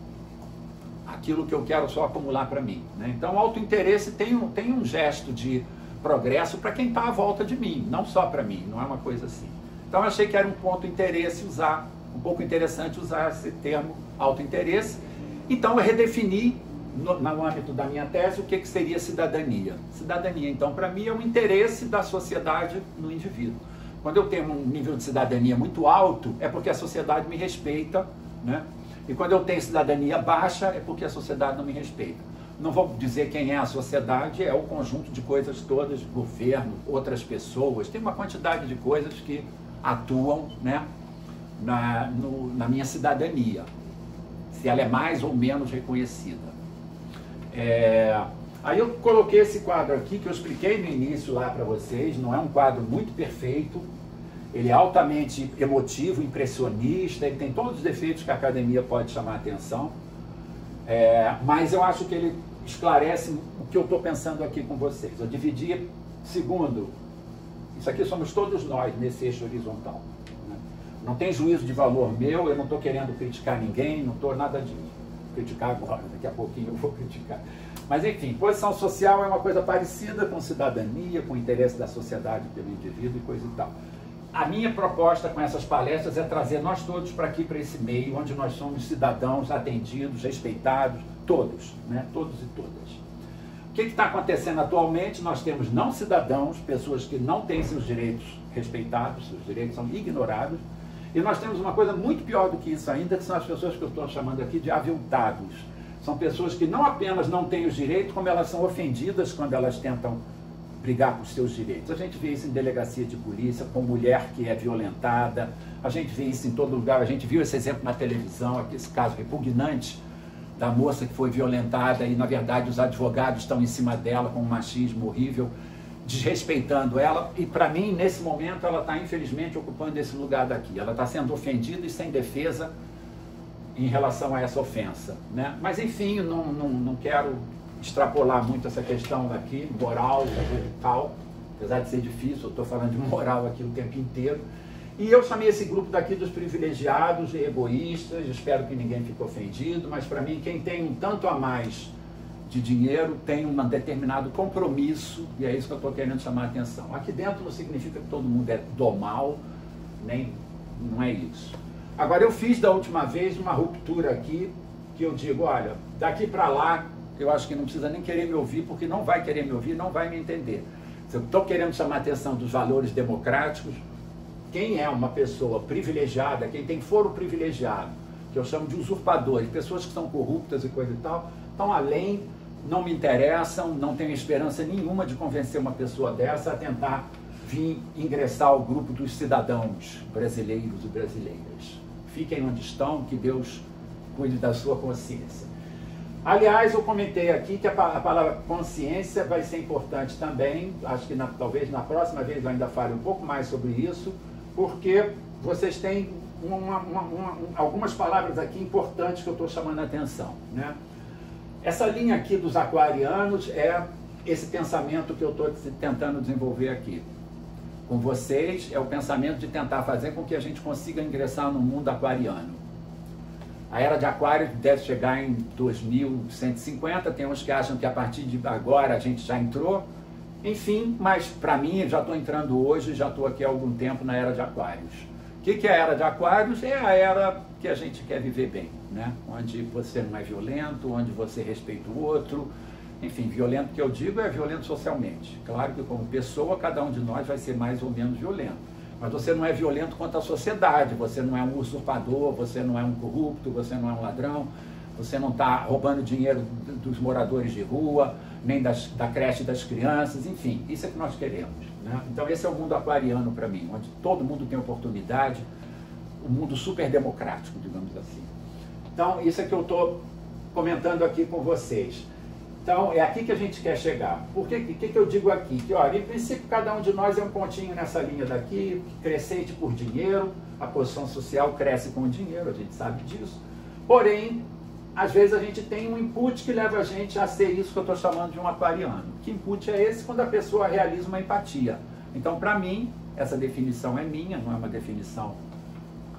aquilo que eu quero só acumular para mim, né? Então o autointeresse tem um gesto de progresso para quem está à volta de mim, não só para mim, não é uma coisa assim. Então eu achei que era um ponto interesse usar, um pouco interessante usar esse termo autointeresse. Então eu redefini no âmbito da minha tese o que seria cidadania. Cidadania, então, para mim é o interesse da sociedade no indivíduo. Quando eu tenho um nível de cidadania muito alto, é porque a sociedade me respeita, né? E quando eu tenho cidadania baixa, é porque a sociedade não me respeita. Não vou dizer quem é a sociedade, é o conjunto de coisas todas, governo, outras pessoas, tem uma quantidade de coisas que atuam, né, na minha cidadania, se ela é mais ou menos reconhecida. Aí eu coloquei esse quadro aqui, que eu expliquei no início lá para vocês, não é um quadro muito perfeito, ele é altamente emotivo, impressionista, ele tem todos os defeitos que a academia pode chamar a atenção, mas eu acho que esclarece o que eu estou pensando aqui com vocês. Eu dividi, segundo, isso aqui somos todos nós nesse eixo horizontal. Né? Não tem juízo de valor meu, eu não estou querendo criticar ninguém, não estou nada disso. Criticar agora, daqui a pouquinho eu vou criticar. Mas enfim, posição social é uma coisa parecida com cidadania, com o interesse da sociedade pelo indivíduo e coisa e tal. A minha proposta com essas palestras é trazer nós todos para aqui, para esse meio, onde nós somos cidadãos atendidos, respeitados, todos, né? Todos e todas. O que está acontecendo atualmente? Nós temos não cidadãos, pessoas que não têm seus direitos respeitados, seus direitos são ignorados, e nós temos uma coisa muito pior do que isso ainda, que são as pessoas que eu estou chamando aqui de aviltados. São pessoas que não apenas não têm os direitos, como elas são ofendidas quando elas tentam brigar por seus direitos. A gente vê isso em delegacia de polícia, com mulher que é violentada, a gente vê isso em todo lugar, a gente viu esse exemplo na televisão, aqui, esse caso repugnante da moça que foi violentada e, na verdade, os advogados estão em cima dela com um machismo horrível, desrespeitando ela, e para mim, nesse momento, ela está, infelizmente, ocupando esse lugar daqui. Ela está sendo ofendida e sem defesa em relação a essa ofensa, né? Mas, enfim, não quero extrapolar muito essa questão aqui, moral e tal, apesar de ser difícil, eu estou falando de moral aqui o tempo inteiro. E eu chamei esse grupo daqui dos privilegiados e egoístas, espero que ninguém fique ofendido, mas para mim quem tem um tanto a mais de dinheiro tem um determinado compromisso, e é isso que eu estou querendo chamar a atenção. Aqui dentro não significa que todo mundo é do mal, nem, não é isso. Agora eu fiz da última vez uma ruptura aqui, que eu digo, olha, daqui para lá, eu acho que não precisa nem querer me ouvir, porque não vai querer me ouvir, não vai me entender. Se eu estou querendo chamar a atenção dos valores democráticos, quem é uma pessoa privilegiada, quem tem foro privilegiado, que eu chamo de usurpadores, pessoas que são corruptas e coisa e tal, estão além, não me interessam, não tenho esperança nenhuma de convencer uma pessoa dessa a tentar vir ingressar ao grupo dos cidadãos brasileiros e brasileiras. Fiquem onde estão, que Deus cuide da sua consciência. Aliás, eu comentei aqui que a palavra consciência vai ser importante também, acho que talvez na próxima vez eu ainda fale um pouco mais sobre isso, porque vocês têm algumas palavras aqui importantes que eu estou chamando a atenção, né? Essa linha aqui dos aquarianos é esse pensamento que eu estou tentando desenvolver aqui com vocês, é o pensamento de tentar fazer com que a gente consiga ingressar no mundo aquariano. A era de Aquário deve chegar em 2150, tem uns que acham que a partir de agora a gente já entrou, enfim, mas para mim, já estou entrando hoje, já estou aqui há algum tempo na era de Aquários. O que é a era de Aquários? É a era que a gente quer viver bem, né? Onde você não é violento, onde você respeita o outro, enfim, violento que eu digo é violento socialmente. Claro que como pessoa, cada um de nós vai ser mais ou menos violento. Mas você não é violento contra a sociedade, você não é um usurpador, você não é um corrupto, você não é um ladrão, você não está roubando dinheiro dos moradores de rua, nem da creche das crianças, enfim, isso é que nós queremos, né? Então esse é o mundo aquariano para mim, onde todo mundo tem oportunidade, um mundo super democrático, digamos assim. Então isso é que eu estou comentando aqui com vocês. Então, é aqui que a gente quer chegar. Por que eu digo aqui? Que, olha, em princípio, cada um de nós é um pontinho nessa linha daqui, crescente por dinheiro, a posição social cresce com o dinheiro, a gente sabe disso. Porém, às vezes a gente tem um input que leva a gente a ser isso que eu estou chamando de um aquariano. Que input é esse? Quando a pessoa realiza uma empatia. Então, para mim, essa definição é minha, não é uma definição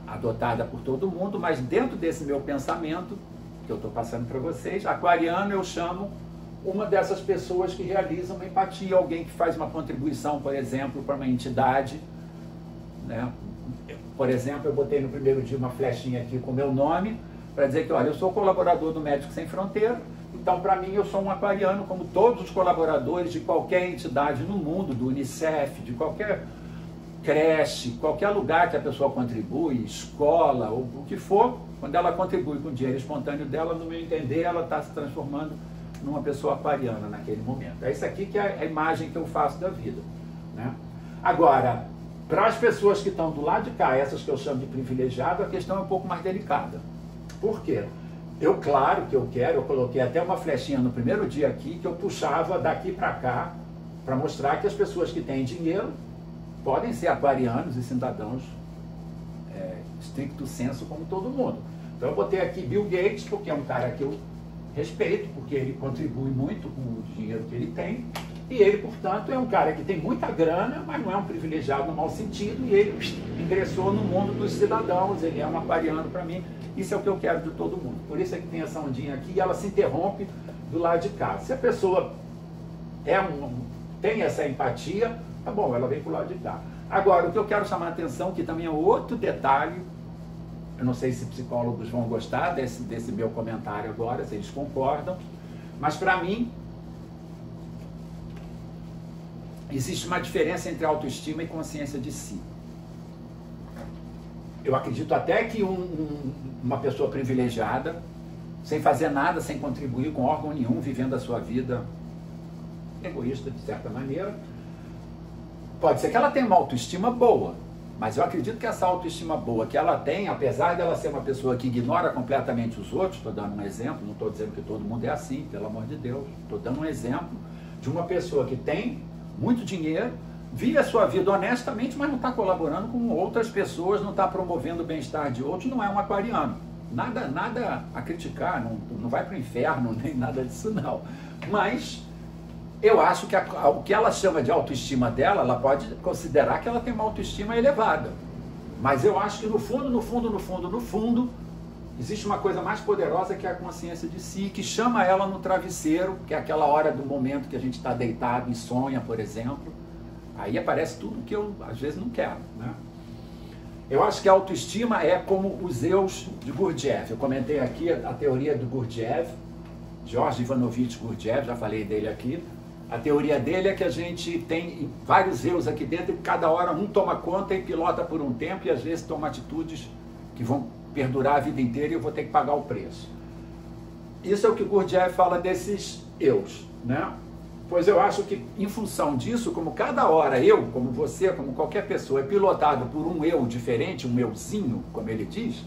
adotada por todo mundo, mas dentro desse meu pensamento, que eu estou passando para vocês, aquariano eu chamo uma dessas pessoas que realizam uma empatia, alguém que faz uma contribuição, por exemplo, para uma entidade, né? Por exemplo, eu botei no primeiro dia uma flechinha aqui com o meu nome, para dizer que, olha, eu sou colaborador do Médicos Sem Fronteira, então, para mim, eu sou um aquariano, como todos os colaboradores de qualquer entidade no mundo, do Unicef, de qualquer creche, qualquer lugar que a pessoa contribui, escola, ou o que for, quando ela contribui com o dinheiro espontâneo dela, no meu entender, ela está se transformando numa pessoa aquariana naquele momento. É isso aqui que é a imagem que eu faço da vida, né? Agora, para as pessoas que estão do lado de cá, essas que eu chamo de privilegiado, a questão é um pouco mais delicada. Por quê? Claro que eu coloquei até uma flechinha no primeiro dia aqui, que eu puxava daqui para cá, para mostrar que as pessoas que têm dinheiro podem ser aquarianos e cidadãos stricto sensu como todo mundo. Então eu botei aqui Bill Gates, porque é um cara que eu respeito, porque ele contribui muito com o dinheiro que ele tem, e ele, portanto, é um cara que tem muita grana, mas não é um privilegiado no mau sentido, e ele ingressou no mundo dos cidadãos, ele é um aquariano para mim, isso é o que eu quero de todo mundo. Por isso é que tem essa ondinha aqui, e ela se interrompe do lado de cá. Se a pessoa tem essa empatia, tá bom, ela vem para o lado de cá. Agora, o que eu quero chamar a atenção, que também é outro detalhe, eu não sei se psicólogos vão gostar desse meu comentário agora, se eles concordam, mas para mim, existe uma diferença entre autoestima e consciência de si. Eu acredito até que uma pessoa privilegiada, sem fazer nada, sem contribuir com órgão nenhum, vivendo a sua vida egoísta, de certa maneira, pode ser que ela tenha uma autoestima boa, mas eu acredito que essa autoestima boa que ela tem, apesar dela ser uma pessoa que ignora completamente os outros, estou dando um exemplo, não estou dizendo que todo mundo é assim, pelo amor de Deus, estou dando um exemplo de uma pessoa que tem muito dinheiro, vive a sua vida honestamente, mas não está colaborando com outras pessoas, não está promovendo o bem-estar de outros, não é um aquariano. Nada a criticar, não vai para o inferno, nem nada disso não. Mas eu acho que o que ela chama de autoestima dela, ela pode considerar que ela tem uma autoestima elevada. Mas eu acho que no fundo, existe uma coisa mais poderosa que é a consciência de si, que chama ela no travesseiro, que é aquela hora do momento que a gente está deitado e sonha, por exemplo. Aí aparece tudo que eu, às vezes, não quero, né? Eu acho que a autoestima é como os eus de Gurdjieff. Eu comentei aqui a teoria do Gurdjieff, George Ivanovich Gurdjieff, já falei dele aqui. A teoria dele é que a gente tem vários eus aqui dentro e cada hora um toma conta e pilota por um tempo e às vezes toma atitudes que vão perdurar a vida inteira e eu vou ter que pagar o preço. Isso é o que Gurdjieff fala desses eus, né? Pois eu acho que, em função disso, como cada hora eu, como você, como qualquer pessoa, é pilotado por um eu diferente, um euzinho, como ele diz,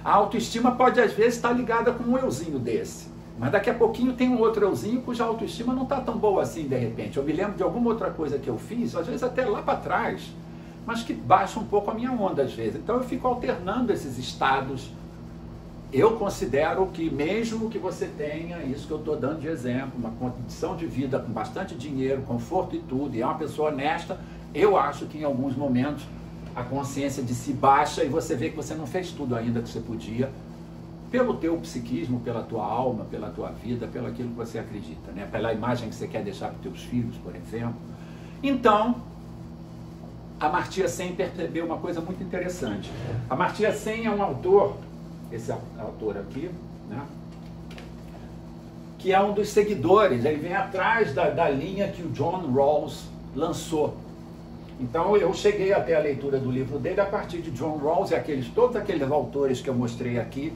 a autoestima pode, às vezes, estar ligada com um euzinho desse. Mas daqui a pouquinho tem um outro euzinho cuja autoestima não está tão boa assim, de repente. Eu me lembro de alguma outra coisa que eu fiz, às vezes até lá para trás, mas que baixa um pouco a minha onda, às vezes. Então eu fico alternando esses estados. Eu considero que mesmo que você tenha isso que eu estou dando de exemplo, uma condição de vida com bastante dinheiro, conforto e tudo, e é uma pessoa honesta, eu acho que em alguns momentos a consciência de si baixa e você vê que você não fez tudo ainda que você podia, pelo teu psiquismo, pela tua alma, pela tua vida, pelo aquilo que você acredita, né? Pela imagem que você quer deixar para os teus filhos, por exemplo. Então, a Amartya Sen percebeu uma coisa muito interessante. A Amartya Sen é um autor, esse autor aqui, né, que é um dos seguidores, ele vem atrás da linha que o John Rawls lançou. Então eu cheguei até a leitura do livro dele a partir de John Rawls e todos aqueles autores que eu mostrei aqui,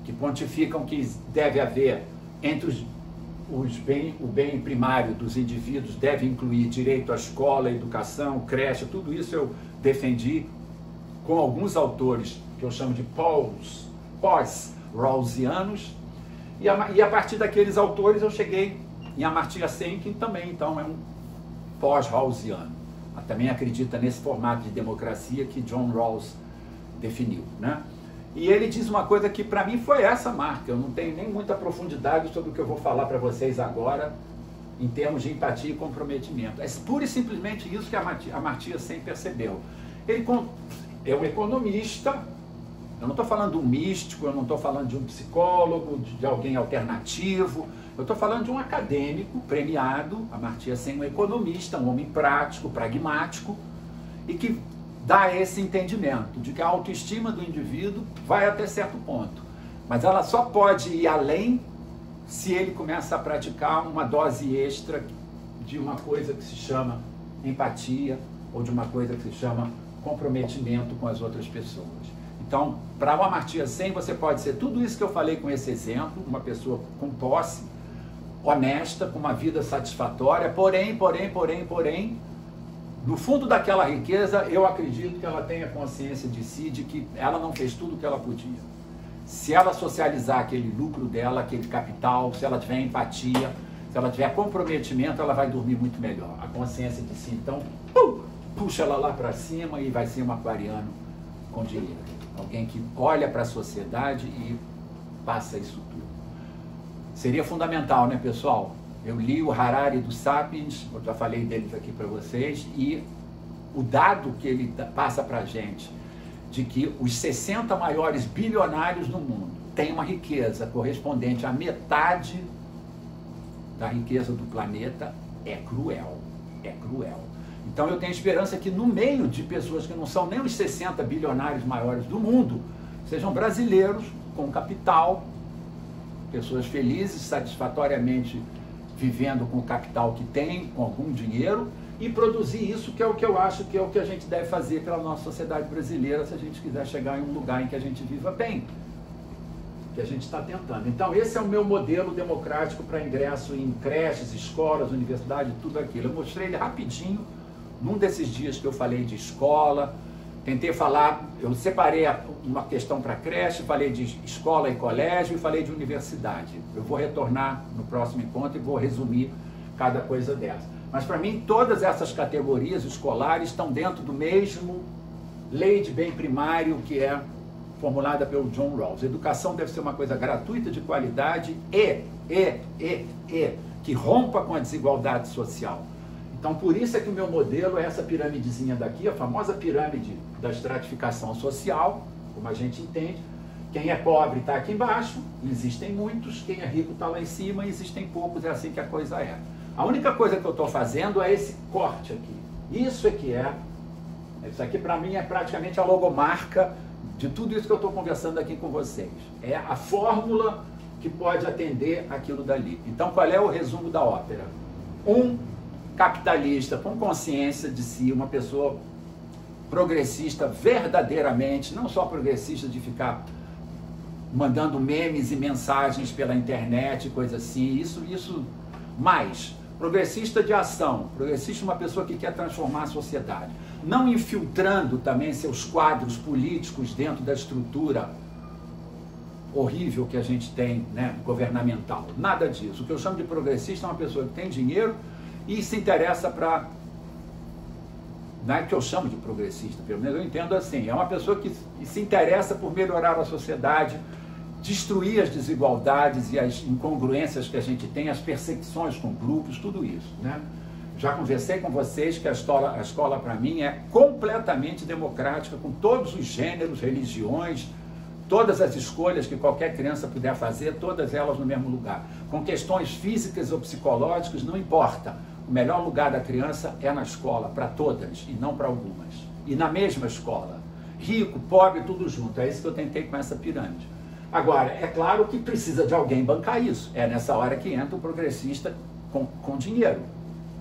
que pontificam que deve haver entre o bem primário dos indivíduos, deve incluir direito à escola, educação, creche, tudo isso eu defendi com alguns autores que eu chamo de pós-rawlsianos, e a partir daqueles autores eu cheguei em Amartya Sen, que também então é um pós-rawlsiano. Também acredita nesse formato de democracia que John Rawls definiu, né? E ele diz uma coisa que para mim foi essa marca, eu não tenho nem muita profundidade sobre o que eu vou falar para vocês agora, em termos de empatia e comprometimento. É pura e simplesmente isso que a Amartya Sen percebeu. Ele é um economista, eu não estou falando de um místico, eu não estou falando de um psicólogo, de alguém alternativo, eu estou falando de um acadêmico premiado, Amartya Sen, um economista, um homem prático, pragmático, e que dá esse entendimento de que a autoestima do indivíduo vai até certo ponto, mas ela só pode ir além se ele começa a praticar uma dose extra de uma coisa que se chama empatia ou de uma coisa que se chama comprometimento com as outras pessoas. Então, para o Amartya Sen, você pode ser tudo isso que eu falei com esse exemplo, uma pessoa com posse, honesta, com uma vida satisfatória, porém, no fundo daquela riqueza, eu acredito que ela tenha consciência de si, de que ela não fez tudo o que ela podia. Se ela socializar aquele lucro dela, aquele capital, se ela tiver empatia, se ela tiver comprometimento, ela vai dormir muito melhor. A consciência de si, então, puxa ela lá para cima e vai ser um aquariano com dinheiro. Alguém que olha para a sociedade e passa isso tudo. Seria fundamental, né, pessoal? Eu li o Harari do Sapiens, eu já falei deles aqui para vocês, e o dado que ele passa para a gente, de que os 60 maiores bilionários do mundo têm uma riqueza correspondente à metade da riqueza do planeta, é cruel, é cruel. Então eu tenho esperança que no meio de pessoas que não são nem os 60 bilionários maiores do mundo, sejam brasileiros com capital, pessoas felizes, satisfatoriamente vivendo com o capital que tem, com algum dinheiro, e produzir isso, que é o que eu acho que é o que a gente deve fazer pela nossa sociedade brasileira, se a gente quiser chegar em um lugar em que a gente viva bem, que a gente está tentando. Então esse é o meu modelo democrático para ingresso em creches, escolas, universidades, tudo aquilo. Eu mostrei ele rapidinho num desses dias que eu falei de escola, tentei falar, eu separei uma questão para creche, falei de escola e colégio e falei de universidade. Eu vou retornar no próximo encontro e vou resumir cada coisa dessa. Mas para mim todas essas categorias escolares estão dentro do mesmo lei de bem primário que é formulada pelo John Rawls. Educação deve ser uma coisa gratuita, de qualidade que rompa com a desigualdade social. Então, por isso é que o meu modelo é essa piramidezinha daqui, a famosa pirâmide da estratificação social, como a gente entende. Quem é pobre está aqui embaixo, existem muitos, quem é rico está lá em cima, existem poucos, é assim que a coisa é. A única coisa que eu estou fazendo é esse corte aqui. Isso é que é, isso aqui para mim é praticamente a logomarca de tudo isso que eu estou conversando aqui com vocês. É a fórmula que pode atender aquilo dali. Então, qual é o resumo da ópera? Um capitalista com consciência de si, uma pessoa progressista verdadeiramente, não só progressista de ficar mandando memes e mensagens pela internet, coisa assim, isso mais progressista de ação, progressista uma pessoa que quer transformar a sociedade, não infiltrando também seus quadros políticos dentro da estrutura horrível que a gente tem, né, governamental, nada disso. O que eu chamo de progressista é uma pessoa que tem dinheiro e se interessa para... Não é que eu chamo de progressista, pelo menos eu entendo assim. É uma pessoa que se interessa por melhorar a sociedade, destruir as desigualdades e as incongruências que a gente tem, as perseguições com grupos, tudo isso, né? Já conversei com vocês que a escola para mim é completamente democrática, com todos os gêneros, religiões, todas as escolhas que qualquer criança puder fazer, todas elas no mesmo lugar. Com questões físicas ou psicológicas, não importa. O melhor lugar da criança é na escola, para todas, e não para algumas. E na mesma escola. Rico, pobre, tudo junto. É isso que eu tentei com essa pirâmide. Agora, é claro que precisa de alguém bancar isso. É nessa hora que entra o progressista com dinheiro.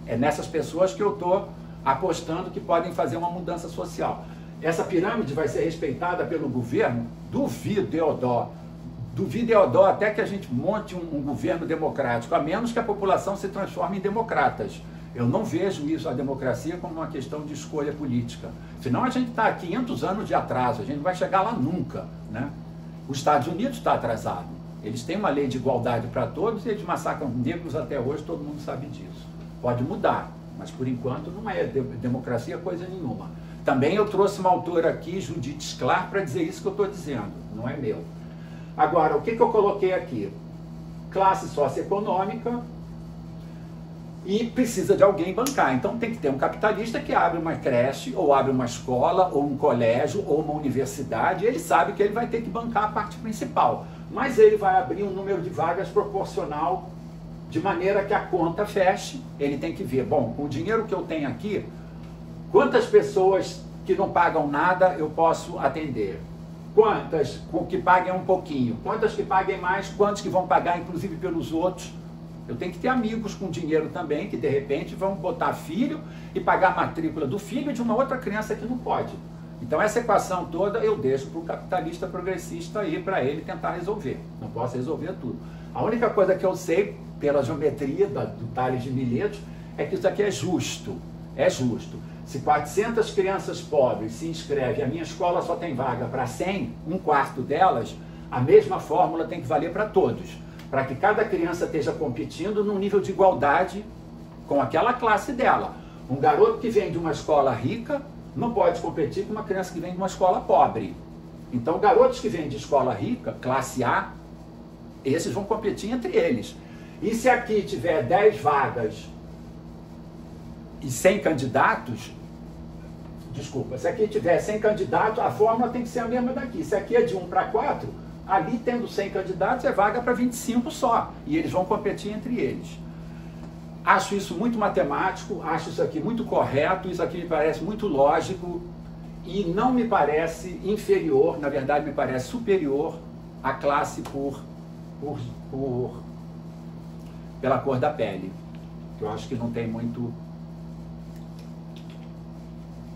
É nessas pessoas que eu estou apostando que podem fazer uma mudança social. Essa pirâmide vai ser respeitada pelo governo? Duvido, Deodó. Duvido, Deodó, até que a gente monte um governo democrático, a menos que a população se transforme em democratas. Eu não vejo isso, a democracia, como uma questão de escolha política. Senão a gente está há 500 anos de atraso, a gente não vai chegar lá nunca, né? Os Estados Unidos está atrasado. Eles têm uma lei de igualdade para todos e eles massacram negros até hoje, todo mundo sabe disso. Pode mudar, mas por enquanto não é democracia coisa nenhuma. Também eu trouxe uma autora aqui, Judith Sklar, para dizer isso que eu estou dizendo, não é meu. Agora, o que eu coloquei aqui? Classe socioeconômica e precisa de alguém bancar. Então tem que ter um capitalista que abre uma creche, ou abre uma escola, ou um colégio, ou uma universidade. Ele sabe que ele vai ter que bancar a parte principal, mas ele vai abrir um número de vagas proporcional, de maneira que a conta feche. Ele tem que ver, bom, com o dinheiro que eu tenho aqui, quantas pessoas que não pagam nada eu posso atender? Quantas que paguem um pouquinho? Quantas que paguem mais? Quantos que vão pagar, inclusive, pelos outros? Eu tenho que ter amigos com dinheiro também, que de repente vão botar filho e pagar a matrícula do filho de uma outra criança que não pode. Então essa equação toda eu deixo para o capitalista progressista aí, para ele tentar resolver. Não posso resolver tudo. A única coisa que eu sei, pela geometria do Tales de Mileto, é que isso aqui é justo. É justo. Se 400 crianças pobres se inscrevem, a minha escola só tem vaga para 100, um quarto delas, a mesma fórmula tem que valer para todos, para que cada criança esteja competindo num nível de igualdade com aquela classe dela. Um garoto que vem de uma escola rica não pode competir com uma criança que vem de uma escola pobre. Então, garotos que vêm de escola rica, classe A, esses vão competir entre eles. E se aqui tiver 10 vagas e 100 candidatos, desculpa, se aqui tiver 100 candidatos, a fórmula tem que ser a mesma daqui. Se aqui é de 1 para 4, ali tendo 100 candidatos é vaga para 25 só. E eles vão competir entre eles. Acho isso muito matemático, acho isso aqui muito correto, isso aqui me parece muito lógico e não me parece inferior, na verdade me parece superior à classe pela cor da pele. Eu acho que não tem muito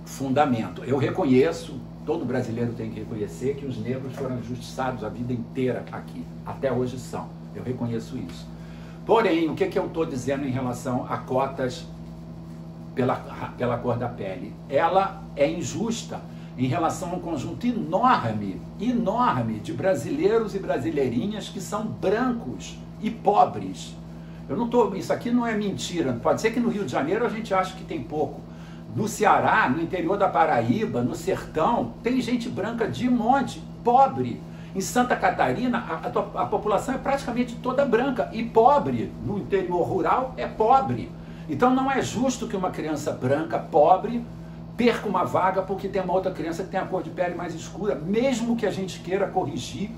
fundamento. Eu reconheço, todo brasileiro tem que reconhecer que os negros foram injustiçados a vida inteira aqui, até hoje são. Eu reconheço isso. Porém, o que eu estou dizendo em relação a cotas pela cor da pele? Ela é injusta em relação a um conjunto enorme de brasileiros e brasileirinhas que são brancos e pobres. Isso aqui não é mentira. Pode ser que no Rio de Janeiro a gente ache que tem pouco. No Ceará, no interior da Paraíba, no sertão, tem gente branca de monte, pobre. Em Santa Catarina, a população é praticamente toda branca e pobre. No interior rural, é pobre. Então não é justo que uma criança branca, pobre, perca uma vaga porque tem uma outra criança que tem a cor de pele mais escura, mesmo que a gente queira corrigir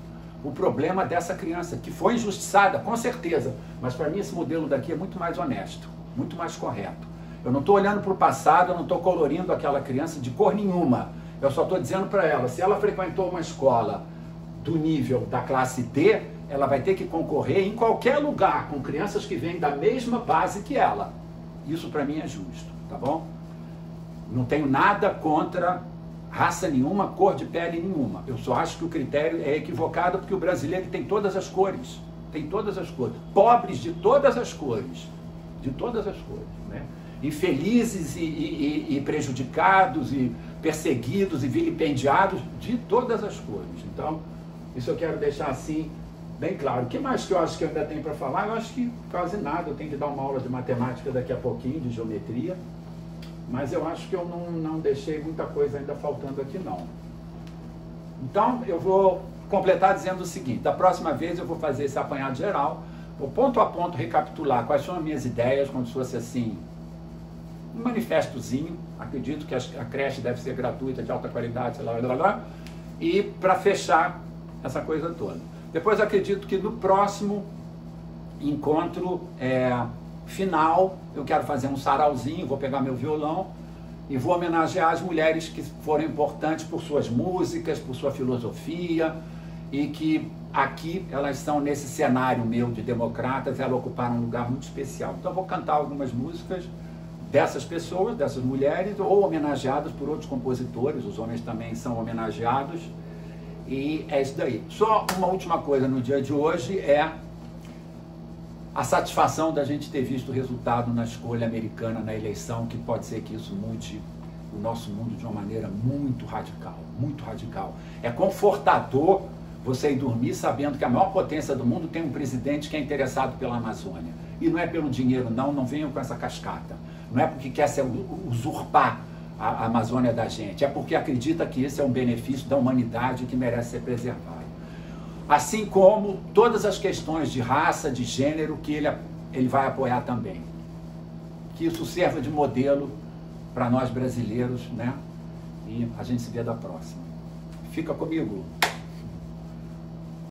o problema dessa criança, que foi injustiçada, com certeza. Mas para mim esse modelo daqui é muito mais honesto, muito mais correto. Eu não estou olhando para o passado, eu não estou colorindo aquela criança de cor nenhuma. Eu só estou dizendo para ela, se ela frequentou uma escola do nível da classe D, ela vai ter que concorrer em qualquer lugar com crianças que vêm da mesma base que ela. Isso para mim é justo, tá bom? Não tenho nada contra raça nenhuma, cor de pele nenhuma. Eu só acho que o critério é equivocado porque o brasileiro tem todas as cores. Tem todas as cores. Pobres de todas as cores. De todas as cores, né? Infelizes e prejudicados e perseguidos e vilipendiados de todas as cores. Então, isso eu quero deixar assim bem claro. O que mais que eu acho que eu ainda tenho para falar? Eu acho que quase nada. Eu tenho que dar uma aula de matemática daqui a pouquinho, de geometria. Mas eu acho que eu não deixei muita coisa ainda faltando aqui, não. Então, eu vou completar dizendo o seguinte. Da próxima vez eu vou fazer esse apanhado geral. Vou ponto a ponto recapitular quais são as minhas ideias, como se fosse assim, um manifestozinho. Acredito que a creche deve ser gratuita, de alta qualidade, sei lá, blá, blá, blá. E para fechar essa coisa toda. Depois acredito que no próximo encontro final eu quero fazer um sarauzinho, vou pegar meu violão e vou homenagear as mulheres que foram importantes por suas músicas, por sua filosofia e que aqui elas são nesse cenário meu de democratas, elas ocuparam um lugar muito especial. Então eu vou cantar algumas músicas dessas pessoas, dessas mulheres, ou homenageadas por outros compositores, os homens também são homenageados. E é isso daí. Só uma última coisa no dia de hoje é a satisfação da gente ter visto o resultado na escolha americana, na eleição, que pode ser que isso mude o nosso mundo de uma maneira muito radical, muito radical. É confortador você ir dormir sabendo que a maior potência do mundo tem um presidente que é interessado pela Amazônia. E não é pelo dinheiro, não venham com essa cascata. Não é porque quer usurpar a Amazônia da gente, é porque acredita que esse é um benefício da humanidade que merece ser preservado. Assim como todas as questões de raça, de gênero, que ele vai apoiar também. Que isso sirva de modelo para nós brasileiros, né? E a gente se vê da próxima. Fica comigo.